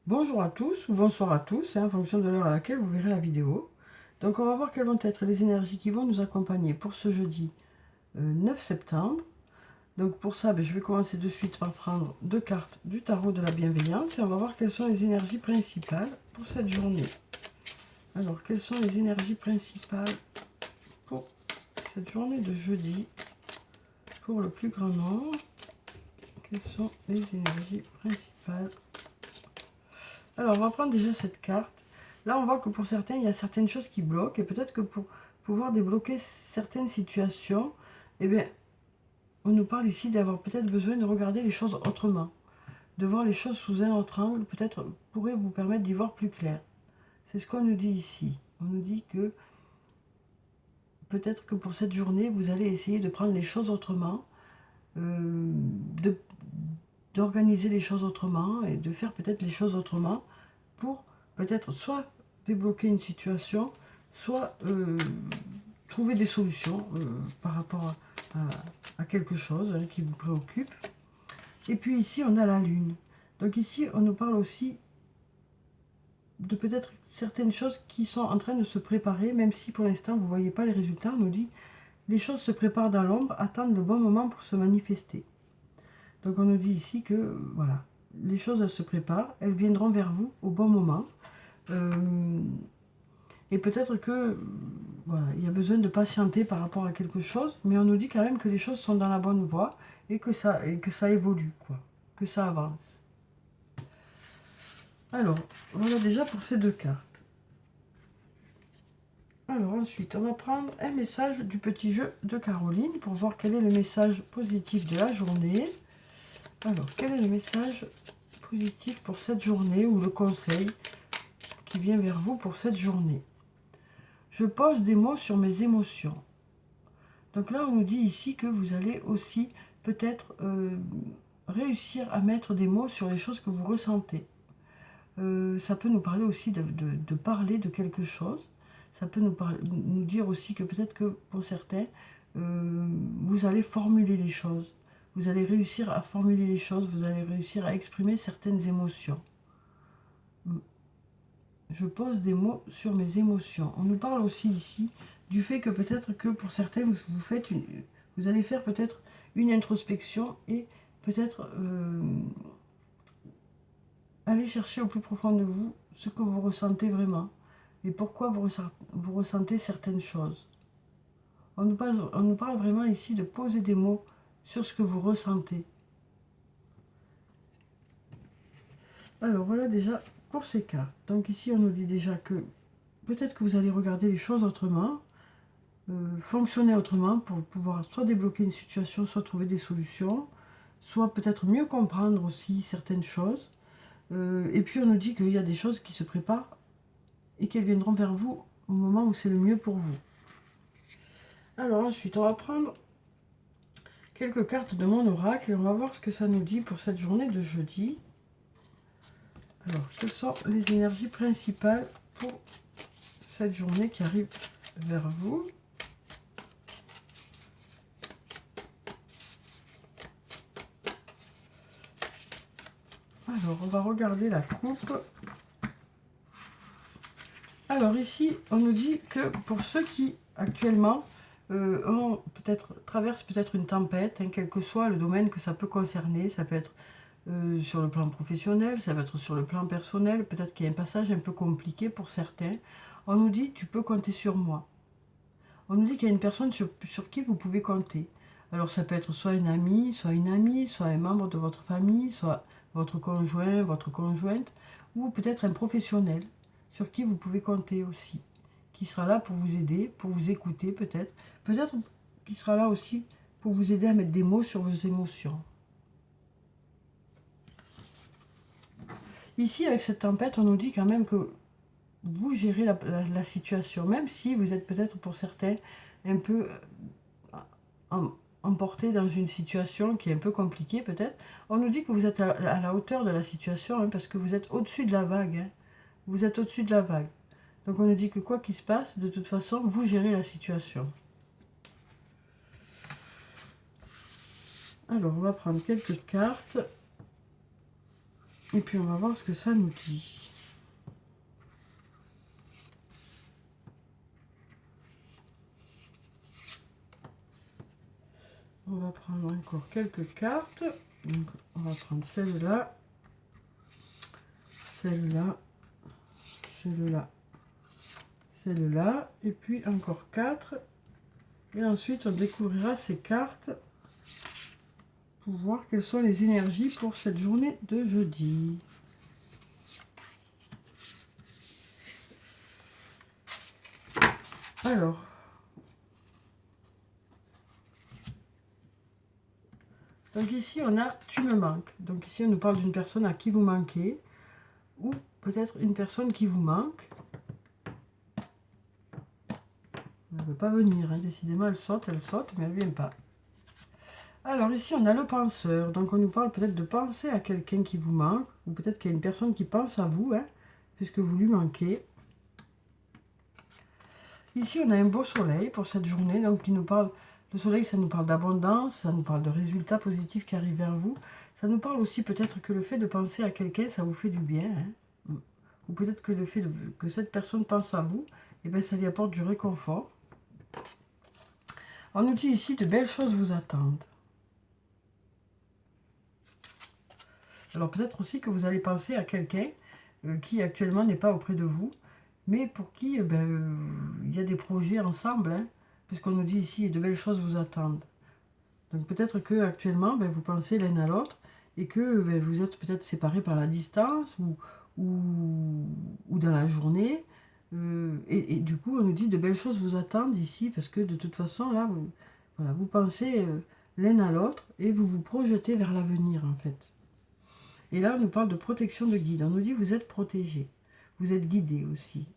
Bonjour à tous ou bonsoir à tous, en fonction de l'heure à laquelle vous verrez la vidéo. Donc on va voir quelles vont être les énergies qui vont nous accompagner pour ce jeudi 9 septembre. Donc pour ça, je vais commencer de suite par prendre deux cartes du tarot de la bienveillance et on va voir quelles sont les énergies principales pour cette journée. Alors, quelles sont les énergies principales pour cette journée de jeudi pour le plus grand nombre? Quelles sont les énergies principales? Alors, on va prendre déjà cette carte. Là, on voit que pour certains, il y a certaines choses qui bloquent. Et peut-être que pour pouvoir débloquer certaines situations, eh bien, on nous parle ici d'avoir peut-être besoin de regarder les choses autrement. De voir les choses sous un autre angle, peut-être pourrait vous permettre d'y voir plus clair. C'est ce qu'on nous dit ici. On nous dit que peut-être que pour cette journée, vous allez essayer de prendre les choses autrement, d'organiser les choses autrement et de faire peut-être les choses autrement pour peut-être soit débloquer une situation, soit trouver des solutions par rapport à quelque chose qui vous préoccupe. Et puis ici, on a la Lune. Donc ici, on nous parle aussi de peut-être certaines choses qui sont en train de se préparer, même si pour l'instant, vous ne voyez pas les résultats. On nous dit, les choses se préparent dans l'ombre, attendent le bon moment pour se manifester. Donc on nous dit ici que, voilà, les choses elles se préparent, elles viendront vers vous au bon moment. Et peut-être que voilà, il y a besoin de patienter par rapport à quelque chose, mais on nous dit quand même que les choses sont dans la bonne voie et que ça évolue, quoi, que ça avance. Alors, voilà déjà pour ces deux cartes. Alors ensuite, on va prendre un message du petit jeu de Caroline pour voir quel est le message positif de la journée. Alors, quel est le message positif pour cette journée ou le conseil qui vient vers vous pour cette journée? Je pose des mots sur mes émotions. Donc là, on nous dit ici que vous allez aussi peut-être réussir à mettre des mots sur les choses que vous ressentez. Ça peut nous parler aussi de parler de quelque chose. Ça peut nous dire aussi que peut-être que pour certains, vous allez formuler les choses. Vous allez réussir à formuler les choses, vous allez réussir à exprimer certaines émotions. Je pose des mots sur mes émotions. On nous parle aussi ici du fait que peut-être que pour certains, vous allez faire peut-être une introspection et peut-être aller chercher au plus profond de vous ce que vous ressentez vraiment et pourquoi vous ressentez certaines choses. On nous parle vraiment ici de poser des mots sur ce que vous ressentez. Alors voilà déjà pour ces cartes. Donc ici on nous dit déjà que peut-être que vous allez regarder les choses autrement, fonctionner autrement pour pouvoir soit débloquer une situation, soit trouver des solutions, soit peut-être mieux comprendre aussi certaines choses. Et puis on nous dit qu'il y a des choses qui se préparent et qu'elles viendront vers vous au moment où c'est le mieux pour vous. Alors ensuite on va prendre quelques cartes de mon oracle et on va voir ce que ça nous dit pour cette journée de jeudi. Alors, quelles sont les énergies principales pour cette journée qui arrive vers vous? Alors, on va regarder la coupe. Alors ici, on nous dit que pour ceux qui actuellement traversent peut-être une tempête, quel que soit le domaine que ça peut concerner, ça peut être sur le plan professionnel, ça peut être sur le plan personnel, peut-être qu'il y a un passage un peu compliqué pour certains. On nous dit, tu peux compter sur moi. On nous dit qu'il y a une personne sur qui vous pouvez compter. Alors ça peut être soit un ami, soit une amie, soit un membre de votre famille, soit votre conjoint, votre conjointe, ou peut-être un professionnel sur qui vous pouvez compter aussi, qui sera là pour vous aider, pour vous écouter peut-être, peut-être qui sera là aussi pour vous aider à mettre des mots sur vos émotions. Ici, avec cette tempête, on nous dit quand même que vous gérez la situation, même si vous êtes peut-être pour certains un peu emporté dans une situation qui est un peu compliquée peut-être. On nous dit que vous êtes à la hauteur de la situation, parce que vous êtes au-dessus de la vague. Vous êtes au-dessus de la vague. Donc on nous dit que quoi qu'il se passe, de toute façon, vous gérez la situation. Alors, on va prendre quelques cartes. Et puis on va voir ce que ça nous dit. On va prendre encore quelques cartes. Donc, on va prendre celle-là, celle-là, celle-là, celle-là, et puis encore 4. Et ensuite, on découvrira ces cartes pour voir quelles sont les énergies pour cette journée de jeudi. Alors, donc ici, on a « tu me manques ». Donc ici, on nous parle d'une personne à qui vous manquez, ou peut-être une personne qui vous manque. Elle ne veut pas venir, hein. Décidément, elle saute, mais elle ne vient pas. Alors ici, on a le penseur. Donc on nous parle peut-être de penser à quelqu'un qui vous manque, ou peut-être qu'il y a une personne qui pense à vous, hein, puisque vous lui manquez. Ici, on a un beau soleil pour cette journée, donc qui nous parle, le soleil, ça nous parle d'abondance, ça nous parle de résultats positifs qui arrivent vers vous. Ça nous parle aussi peut-être que le fait de penser à quelqu'un, ça vous fait du bien, hein. Ou peut-être que le fait que cette personne pense à vous, eh bien, ça lui apporte du réconfort. On nous dit ici, de belles choses vous attendent. Alors peut-être aussi que vous allez penser à quelqu'un qui actuellement n'est pas auprès de vous, mais pour qui il y a des projets ensemble, hein, puisqu'on nous dit ici, de belles choses vous attendent. Donc peut-être que actuellement vous pensez l'un à l'autre, et que vous êtes peut-être séparés par la distance, ou dans la journée, et du coup on nous dit de belles choses vous attendent ici, parce que de toute façon là, voilà, vous pensez l'un à l'autre, et vous vous projetez vers l'avenir en fait. Et là, on nous parle de protection de guide. On nous dit vous êtes protégé. Vous êtes guidé aussi.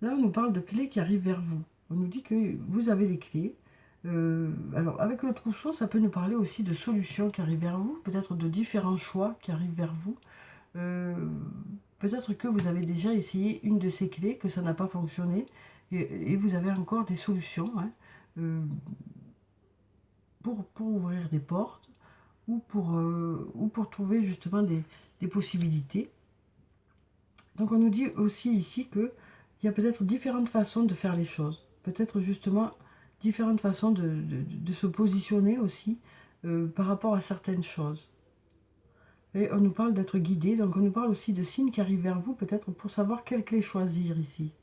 Là, on nous parle de clés qui arrivent vers vous. On nous dit que vous avez les clés. Alors, avec le trousseau, ça peut nous parler aussi de solutions qui arrivent vers vous. Peut-être de différents choix qui arrivent vers vous. Peut-être que vous avez déjà essayé une de ces clés, que ça n'a pas fonctionné. Et vous avez encore des solutions, hein, pour ouvrir des portes. Ou pour trouver justement des possibilités. Donc on nous dit aussi ici qu'il y a peut-être différentes façons de faire les choses. Peut-être justement différentes façons de se positionner aussi par rapport à certaines choses. Et on nous parle d'être guidé, donc on nous parle aussi de signes qui arrivent vers vous, peut-être pour savoir quelle clé choisir ici.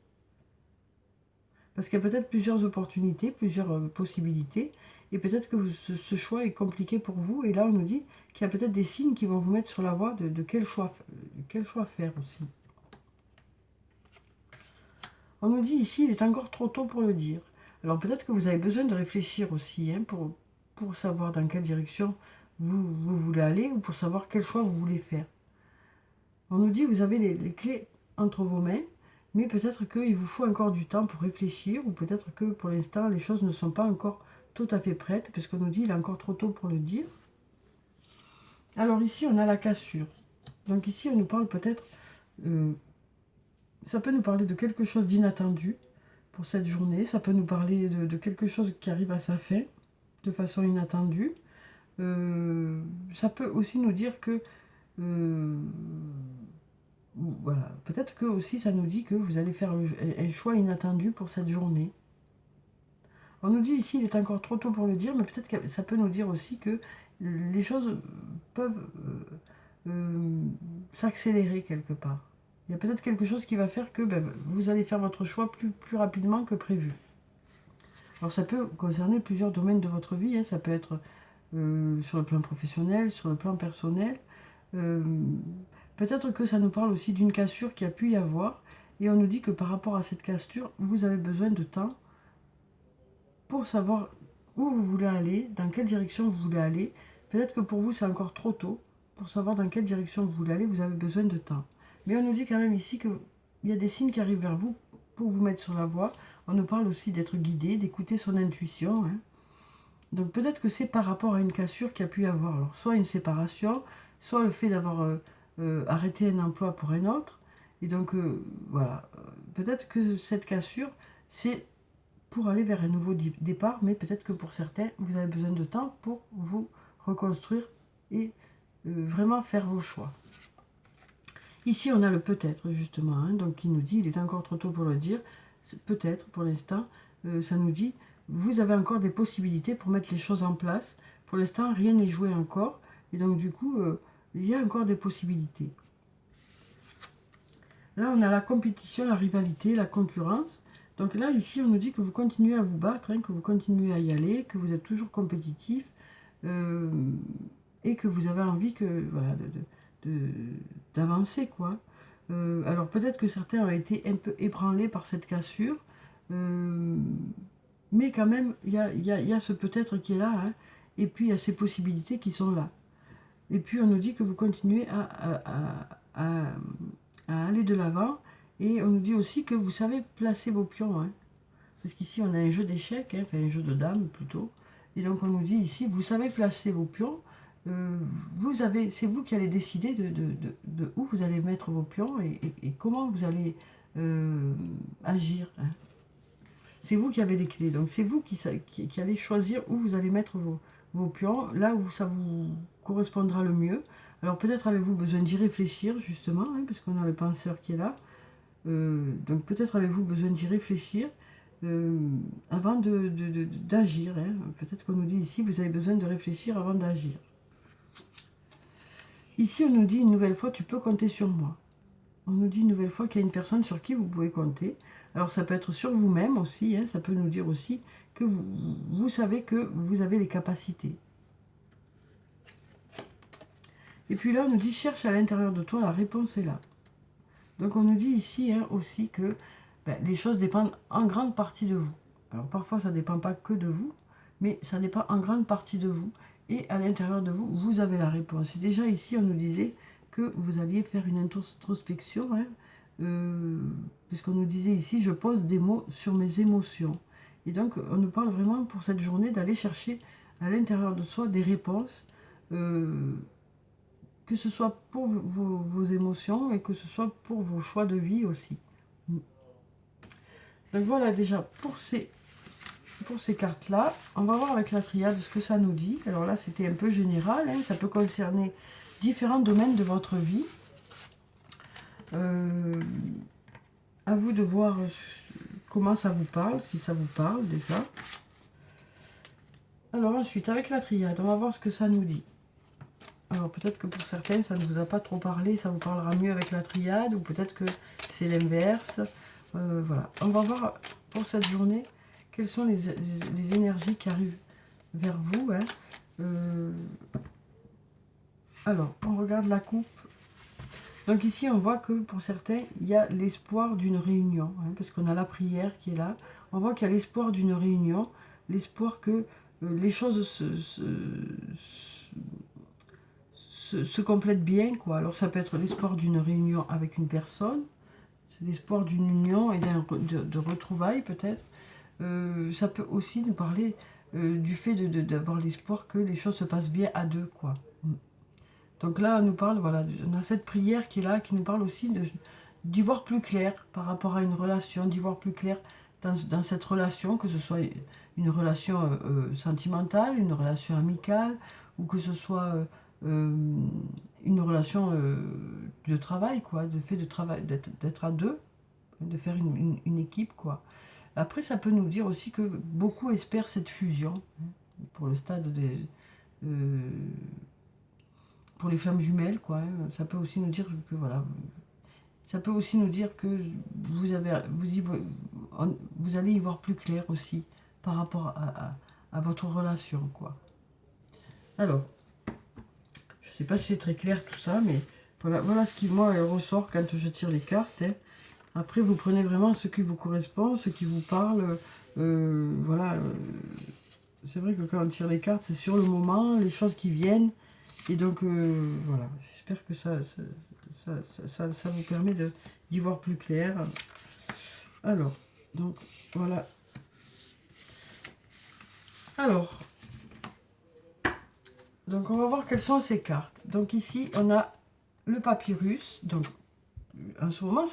Parce qu'il y a peut-être plusieurs opportunités, plusieurs possibilités, et peut-être que ce choix est compliqué pour vous, et là on nous dit qu'il y a peut-être des signes qui vont vous mettre sur la voie de quel choix faire aussi. On nous dit ici, il est encore trop tôt pour le dire. Alors peut-être que vous avez besoin de réfléchir aussi, hein, pour savoir dans quelle direction vous voulez aller, ou pour savoir quel choix vous voulez faire. On nous dit, vous avez les clés entre vos mains, mais peut-être qu'il vous faut encore du temps pour réfléchir, ou peut-être que pour l'instant, les choses ne sont pas encore tout à fait prêtes, puisqu'on nous dit il est encore trop tôt pour le dire. Alors ici, on a la cassure. Donc ici, on nous parle peut-être... ça peut nous parler de quelque chose d'inattendu pour cette journée. Ça peut nous parler de quelque chose qui arrive à sa fin de façon inattendue. Ça peut aussi nous dire que... voilà, peut-être que aussi ça nous dit que vous allez faire un choix inattendu pour cette journée. On nous dit ici, il est encore trop tôt pour le dire, mais peut-être que ça peut nous dire aussi que les choses peuvent s'accélérer quelque part. Il y a peut-être quelque chose qui va faire que vous allez faire votre choix plus rapidement que prévu. Alors ça peut concerner plusieurs domaines de votre vie, hein. Ça peut être sur le plan professionnel, sur le plan personnel. Peut-être que ça nous parle aussi d'une cassure qui a pu y avoir, et on nous dit que par rapport à cette cassure, vous avez besoin de temps pour savoir où vous voulez aller, dans quelle direction vous voulez aller. Peut-être que pour vous, c'est encore trop tôt. Pour savoir dans quelle direction vous voulez aller, vous avez besoin de temps. Mais on nous dit quand même ici qu'il y a des signes qui arrivent vers vous pour vous mettre sur la voie. On nous parle aussi d'être guidé, d'écouter son intuition, hein. Donc peut-être que c'est par rapport à une cassure qu'il y a pu y avoir. Alors soit une séparation, soit le fait d'avoir arrêté un emploi pour un autre. Et donc voilà, peut-être que cette cassure, c'est pour aller vers un nouveau départ, mais peut-être que pour certains, vous avez besoin de temps pour vous reconstruire et vraiment faire vos choix. Ici, on a le peut-être, justement, hein, donc qui nous dit, il est encore trop tôt pour le dire, peut-être, pour l'instant, ça nous dit, vous avez encore des possibilités pour mettre les choses en place. Pour l'instant, rien n'est joué encore, et donc du coup, il y a encore des possibilités. Là, on a la compétition, la rivalité, la concurrence. Donc là, ici, on nous dit que vous continuez à vous battre, hein, que vous continuez à y aller, que vous êtes toujours compétitif, et que vous avez envie que, voilà, d'avancer, quoi. Alors peut-être que certains ont été un peu ébranlés par cette cassure, mais quand même, il y a ce peut-être qui est là, hein, et puis il y a ces possibilités qui sont là. Et puis on nous dit que vous continuez à aller de l'avant, et on nous dit aussi que vous savez placer vos pions, hein, parce qu'ici on a un jeu d'échecs, hein, enfin un jeu de dames plutôt, et donc on nous dit ici, vous savez placer vos pions, c'est vous qui allez décider de où vous allez mettre vos pions et comment vous allez agir, hein. C'est vous qui avez les clés, donc c'est vous qui allez choisir où vous allez mettre vos pions, là où ça vous correspondra le mieux. Alors peut-être avez-vous besoin d'y réfléchir justement, hein, parce qu'on a le penseur qui est là. Donc peut-être avez-vous besoin d'y réfléchir avant d'agir, hein. Peut-être qu'on nous dit ici, vous avez besoin de réfléchir avant d'agir. Ici, on nous dit une nouvelle fois, tu peux compter sur moi. On nous dit une nouvelle fois qu'il y a une personne sur qui vous pouvez compter. Alors ça peut être sur vous-même aussi, hein, ça peut nous dire aussi que vous savez que vous avez les capacités. Et puis là, on nous dit, cherche à l'intérieur de toi, la réponse est là. Donc on nous dit ici, hein, aussi que les choses dépendent en grande partie de vous. Alors parfois, ça ne dépend pas que de vous, mais ça dépend en grande partie de vous. Et à l'intérieur de vous, vous avez la réponse. Et déjà ici, on nous disait que vous alliez faire une introspection, hein, puisqu'on nous disait ici, je pose des mots sur mes émotions. Et donc, on nous parle vraiment pour cette journée d'aller chercher à l'intérieur de soi des réponses, que ce soit pour vos émotions et que ce soit pour vos choix de vie aussi. Donc voilà déjà pour ces cartes-là. On va voir avec la triade ce que ça nous dit. Alors là, c'était un peu général, hein, ça peut concerner différents domaines de votre vie. À vous de voir comment ça vous parle, si ça vous parle déjà. Alors ensuite, avec la triade, on va voir ce que ça nous dit. Alors peut-être que pour certains, ça ne vous a pas trop parlé, ça vous parlera mieux avec la triade, ou peut-être que c'est l'inverse. Voilà, on va voir pour cette journée quelles sont les énergies qui arrivent vers vous, hein. Alors, on regarde la coupe. Donc ici, on voit que pour certains, il y a l'espoir d'une réunion, hein, parce qu'on a la prière qui est là. On voit qu'il y a l'espoir d'une réunion, l'espoir que les choses se complètent bien, quoi. Alors ça peut être l'espoir d'une réunion avec une personne, c'est l'espoir d'une union et de retrouvailles peut-être. Ça peut aussi nous parler du fait d'avoir l'espoir que les choses se passent bien à deux, quoi. Donc là, on nous parle, voilà, on a cette prière qui est là, qui nous parle aussi d'y voir plus clair par rapport à une relation, d'y voir plus clair dans cette relation, que ce soit une relation sentimentale, une relation amicale, ou que ce soit une relation de travail, quoi, de fait de travail, d'être à deux, de faire une équipe, quoi. Après, ça peut nous dire aussi que beaucoup espèrent cette fusion, hein, pour le stade des... pour les flammes jumelles, quoi, hein. Ça peut aussi nous dire que, voilà, ça peut aussi nous dire que vous allez y voir plus clair aussi par rapport à votre relation, quoi. Alors, je sais pas si c'est très clair tout ça, mais voilà ce qui, moi, ressort quand je tire les cartes, hein. Après, vous prenez vraiment ce qui vous correspond, ce qui vous parle. Voilà. C'est vrai que quand on tire les cartes, c'est sur le moment, les choses qui viennent. Et donc, voilà. J'espère que ça vous permet d'y voir plus clair. Alors, donc, voilà. Alors, donc on va voir quelles sont ces cartes. Donc ici, on a le papyrus. Donc, en ce moment,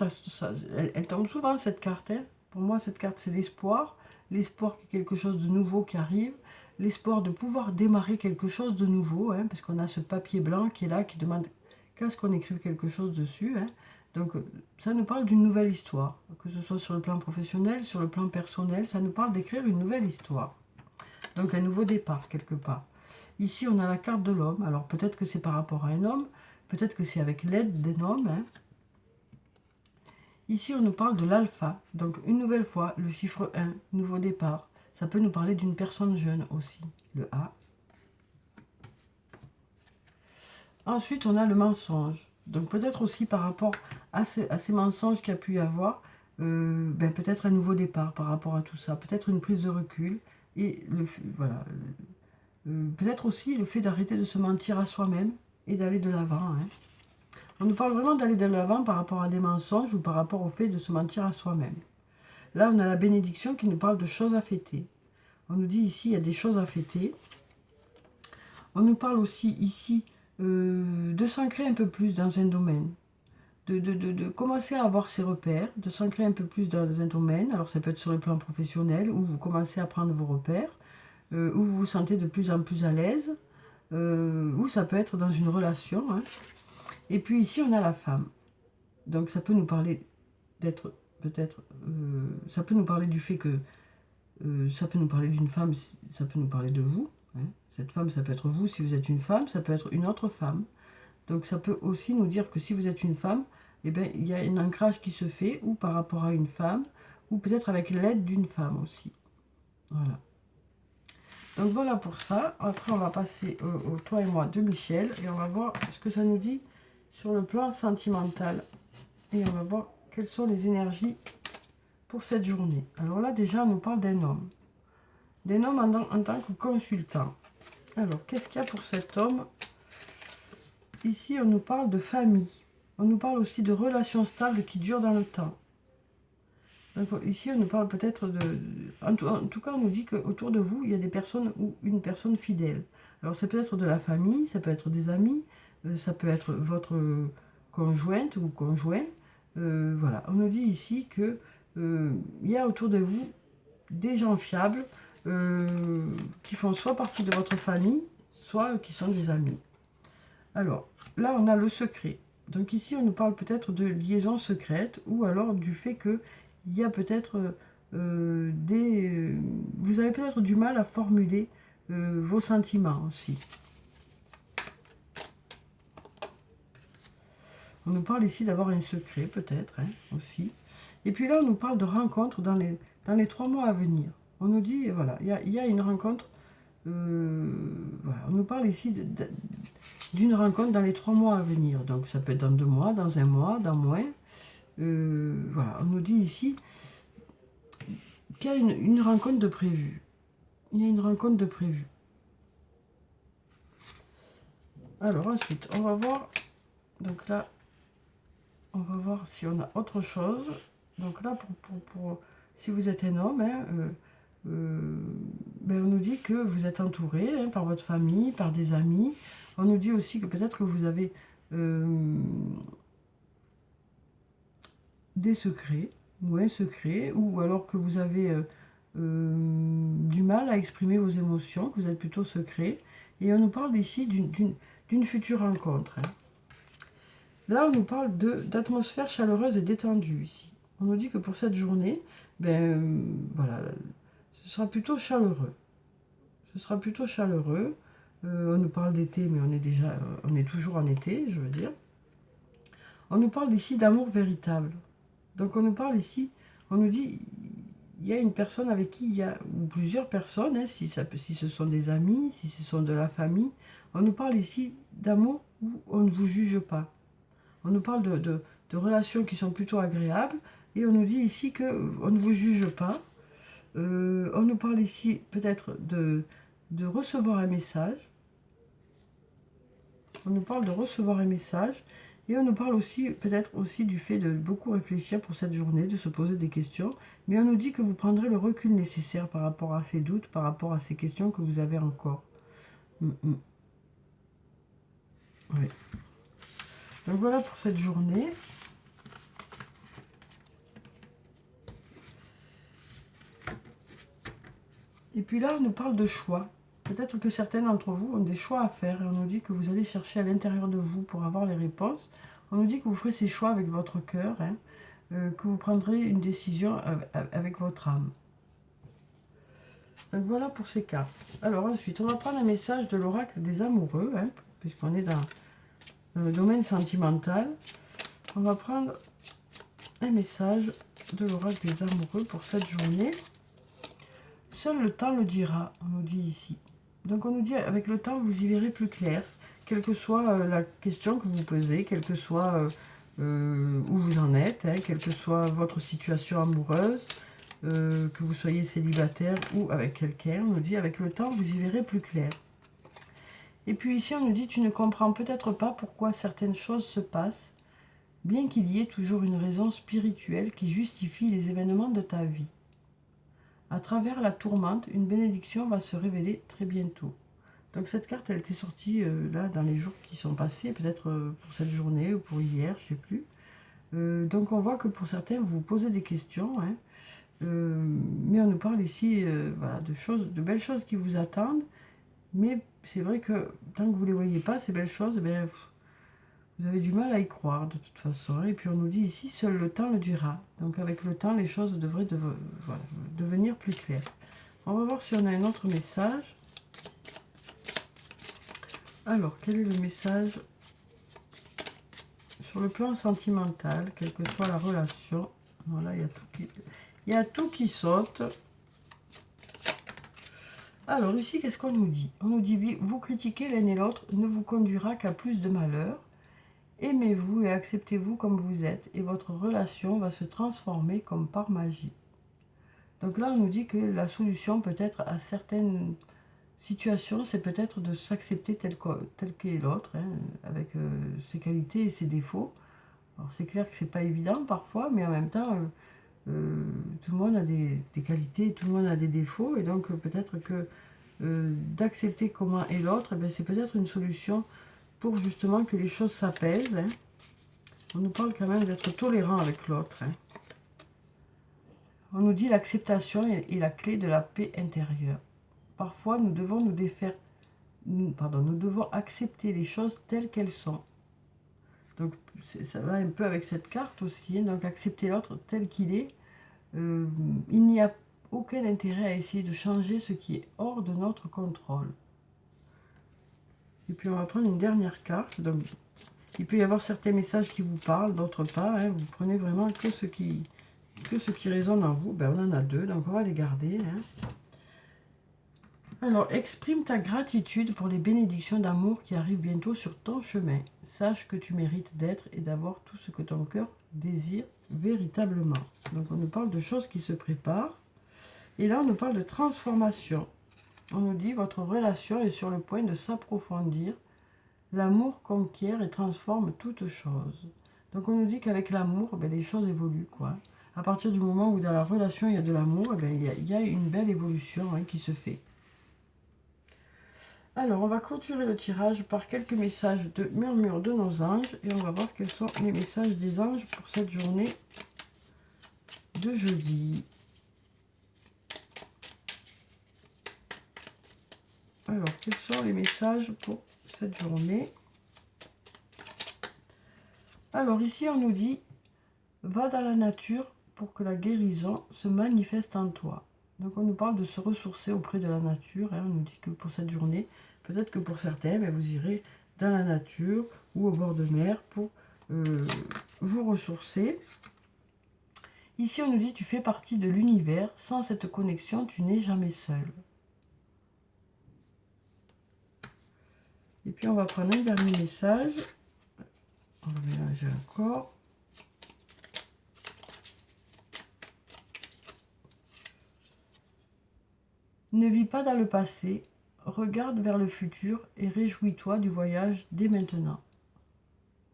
elle tombe souvent, cette carte, hein. Pour moi, cette carte, c'est l'espoir. L'espoir qu'il y a quelque chose de nouveau qui arrive. l'espoir de pouvoir démarrer quelque chose de nouveau, hein, parce qu'on a ce papier blanc qui est là, qui demande qu'à ce qu'on écrive quelque chose dessus. Hein. Donc ça nous parle d'une nouvelle histoire, que ce soit sur le plan professionnel, sur le plan personnel, ça nous parle d'écrire une nouvelle histoire. Donc un nouveau départ quelque part. Ici on a la carte de l'homme, alors peut-être que c'est par rapport à un homme, peut-être que c'est avec l'aide d'un homme. Hein. Ici on nous parle de l'alpha, donc une nouvelle fois le chiffre 1, nouveau départ. Ça peut nous parler d'une personne jeune aussi, le A. Ensuite on a le mensonge, donc peut-être aussi par rapport à ces mensonges qu'il y a pu y avoir, peut-être un nouveau départ par rapport à tout ça, peut-être une prise de recul, et voilà, peut-être aussi le fait d'arrêter de se mentir à soi-même et d'aller de l'avant. Hein. On nous parle vraiment d'aller de l'avant par rapport à des mensonges ou par rapport au fait de se mentir à soi-même. Là, on a la bénédiction qui nous parle de choses à fêter. On nous dit ici, il y a des choses à fêter. On nous parle aussi ici de s'ancrer un peu plus dans un domaine. De commencer à avoir ses repères, de s'ancrer un peu plus dans un domaine. Alors ça peut être sur le plan professionnel, où vous commencez à prendre vos repères, où vous vous sentez de plus en plus à l'aise, ou ça peut être dans une relation. Hein. Et puis ici, on a la femme. Donc ça peut nous parler d'être, peut-être, ça peut nous parler du fait que, ça peut nous parler d'une femme, ça peut nous parler de vous. Hein. Cette femme, ça peut être vous si vous êtes une femme, ça peut être une autre femme. Donc ça peut aussi nous dire que si vous êtes une femme, eh bien, il y a un ancrage qui se fait, ou par rapport à une femme, ou peut-être avec l'aide d'une femme aussi. Voilà. Donc voilà pour ça. Après, on va passer au toi et moi de Michel, et on va voir ce que ça nous dit sur le plan sentimental. Et on va voir quelles sont les énergies pour cette journée. Alors là, déjà, on nous parle d'un homme. D'un homme en tant que consultant. Alors, qu'est-ce qu'il y a pour cet homme? Ici, on nous parle de famille. On nous parle aussi de relations stables qui durent dans le temps. Donc, ici, on nous parle peut-être de... En tout cas, on nous dit qu'autour de vous, il y a des personnes ou une personne fidèle. Alors, ça peut être de la famille, ça peut être des amis, ça peut être votre conjointe ou conjoint. Voilà, on nous dit ici que il y a autour de vous des gens fiables qui font soit partie de votre famille, soit qui sont des amis. Alors, là, on a le secret. Donc ici, on nous parle peut-être de liaison secrète ou alors du fait que il y a peut-être vous avez peut-être du mal à formuler vos sentiments aussi. On nous parle ici d'avoir un secret, peut-être, hein, aussi. Et puis là, on nous parle de rencontres dans les 3 mois à venir. On nous dit, voilà, il y a une rencontre. Voilà, on nous parle ici d'une rencontre dans les 3 mois à venir. Donc, ça peut être dans 2 mois, dans 1 mois, dans moins. Voilà, on nous dit ici qu'il y a une rencontre de prévue. Il y a une rencontre de prévue. Alors, ensuite, on va voir. Donc là, on va voir si on a autre chose. Donc là, si vous êtes un homme, hein, on nous dit que vous êtes entouré hein, par votre famille, par des amis. On nous dit aussi que peut-être que vous avez des secrets, ou un secret, ou alors que vous avez du mal à exprimer vos émotions, que vous êtes plutôt secret. Et on nous parle ici d'une future rencontre. Hein. Là, on nous parle d'atmosphère chaleureuse et détendue ici. On nous dit que pour cette journée, voilà, ce sera plutôt chaleureux. Ce sera plutôt chaleureux. On nous parle d'été, mais on est toujours en été, je veux dire. On nous parle ici d'amour véritable. Donc on nous parle ici, on nous dit, il y a une personne avec qui il y a, ou plusieurs personnes, hein, si ce sont des amis, si ce sont de la famille. On nous parle ici d'amour où on ne vous juge pas. On nous parle de relations qui sont plutôt agréables. Et on nous dit ici qu'on ne vous juge pas. On nous parle ici peut-être de recevoir un message. On nous parle de recevoir un message. Et on nous parle aussi peut-être aussi du fait de beaucoup réfléchir pour cette journée, de se poser des questions. Mais on nous dit que vous prendrez le recul nécessaire par rapport à ces doutes, par rapport à ces questions que vous avez encore. Oui. Donc voilà pour cette journée. Et puis là, on nous parle de choix. Peut-être que certains d'entre vous ont des choix à faire et on nous dit que vous allez chercher à l'intérieur de vous pour avoir les réponses. On nous dit que vous ferez ces choix avec votre cœur, hein, que vous prendrez une décision avec votre âme. Donc voilà pour ces cartes. Alors ensuite, on va prendre un message de l'oracle des amoureux, hein, puisqu'on est dans le domaine sentimental. On va prendre un message de l'oracle des amoureux pour cette journée. Seul le temps le dira, on nous dit ici. Donc on nous dit, avec le temps, vous y verrez plus clair, quelle que soit la question que vous posez, quelle que soit où vous en êtes, hein, quelle que soit votre situation amoureuse, que vous soyez célibataire ou avec quelqu'un, on nous dit, avec le temps, vous y verrez plus clair. Et puis ici, on nous dit, tu ne comprends peut-être pas pourquoi certaines choses se passent, bien qu'il y ait toujours une raison spirituelle qui justifie les événements de ta vie. À travers la tourmente, une bénédiction va se révéler très bientôt. Donc cette carte, elle était sortie là dans les jours qui sont passés, peut-être pour cette journée ou pour hier, je ne sais plus. Donc on voit que pour certains, vous vous posez des questions, hein, mais on nous parle ici voilà, de belles choses qui vous attendent. Mais c'est vrai que tant que vous ne les voyez pas, ces belles choses, eh bien, vous avez du mal à y croire de toute façon. Et puis on nous dit ici, seul le temps le dira. Donc avec le temps, les choses devraient voilà, devenir plus claires. On va voir si on a un autre message. Alors, quel est le message sur le plan sentimental, quelle que soit la relation? Voilà, il y a tout qui saute. Alors ici, qu'est-ce qu'on nous dit? On nous dit, vous critiquer l'un et l'autre ne vous conduira qu'à plus de malheur. Aimez-vous et acceptez-vous comme vous êtes et votre relation va se transformer comme par magie. Donc là, on nous dit que la solution peut-être à certaines situations, c'est peut-être de s'accepter tel qu'est l'autre, hein, avec ses qualités et ses défauts. Alors c'est clair que c'est pas évident parfois, mais en même temps, tout le monde a des qualités, tout le monde a des défauts, et donc peut-être que d'accepter comment est l'autre, eh c'est peut-être une solution pour justement que les choses s'apaisent. Hein. On nous parle quand même d'être tolérant avec l'autre. Hein. On nous dit l'acceptation est la clé de la paix intérieure. Parfois, nous devons nous devons accepter les choses telles qu'elles sont. Donc, ça va un peu avec cette carte aussi. Hein. Donc, accepter l'autre tel qu'il est. Il n'y a aucun intérêt à essayer de changer ce qui est hors de notre contrôle. Et puis, on va prendre une dernière carte. Donc, il peut y avoir certains messages qui vous parlent, d'autres pas. Hein. Vous prenez vraiment que ce qui résonne en vous. Ben, on en a deux, donc on va les garder. Hein. Alors, exprime ta gratitude pour les bénédictions d'amour qui arrivent bientôt sur ton chemin. Sache que tu mérites d'être et d'avoir tout ce que ton cœur désire véritablement. Donc, on nous parle de choses qui se préparent. Et là, on nous parle de transformation. On nous dit, votre relation est sur le point de s'approfondir. L'amour conquiert et transforme toute chose. Donc, on nous dit qu'avec l'amour, les choses évoluent, quoi. À partir du moment où dans la relation, il y a de l'amour, il y a une belle évolution qui se fait. Alors, on va clôturer le tirage par quelques messages de murmure de nos anges et on va voir quels sont les messages des anges pour cette journée de jeudi. Alors, quels sont les messages pour cette journée? Alors, ici, on nous dit, va dans la nature pour que la guérison se manifeste en toi. Donc, on nous parle de se ressourcer auprès de la nature. Hein. On nous dit que pour cette journée, peut-être que pour certains, vous irez dans la nature ou au bord de mer pour vous ressourcer. Ici, on nous dit, tu fais partie de l'univers. Sans cette connexion, tu n'es jamais seul. Et puis, on va prendre un dernier message. On va mélanger encore. Ne vis pas dans le passé, regarde vers le futur et réjouis-toi du voyage dès maintenant.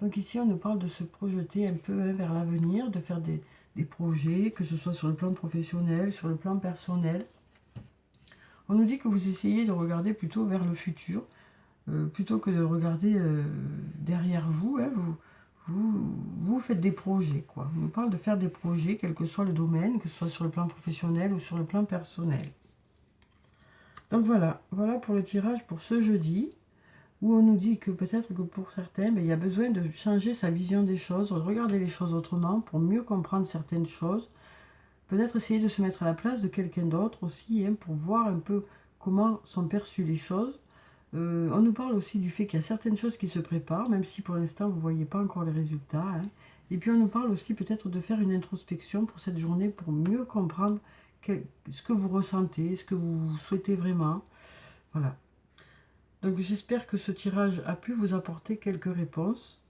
Donc ici, on nous parle de se projeter un peu vers l'avenir, de faire des projets, que ce soit sur le plan professionnel, sur le plan personnel. On nous dit que vous essayez de regarder plutôt vers le futur, plutôt que de regarder derrière vous, hein, vous faites des projets, quoi. On nous parle de faire des projets, quel que soit le domaine, que ce soit sur le plan professionnel ou sur le plan personnel. Donc voilà, voilà pour le tirage pour ce jeudi, où on nous dit que peut-être que pour certains, il y a besoin de changer sa vision des choses, de regarder les choses autrement pour mieux comprendre certaines choses. Peut-être essayer de se mettre à la place de quelqu'un d'autre aussi, hein, pour voir un peu comment sont perçues les choses. On nous parle aussi du fait qu'il y a certaines choses qui se préparent, même si pour l'instant vous ne voyez pas encore les résultats, hein. Et puis on nous parle aussi peut-être de faire une introspection pour cette journée pour mieux comprendre ce que vous ressentez, ce que vous souhaitez vraiment. Voilà. Donc j'espère que ce tirage a pu vous apporter quelques réponses.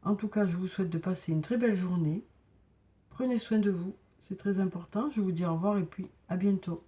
En tout cas, je vous souhaite de passer une très belle journée. Prenez soin de vous, c'est très important. Je vous dis au revoir et puis à bientôt.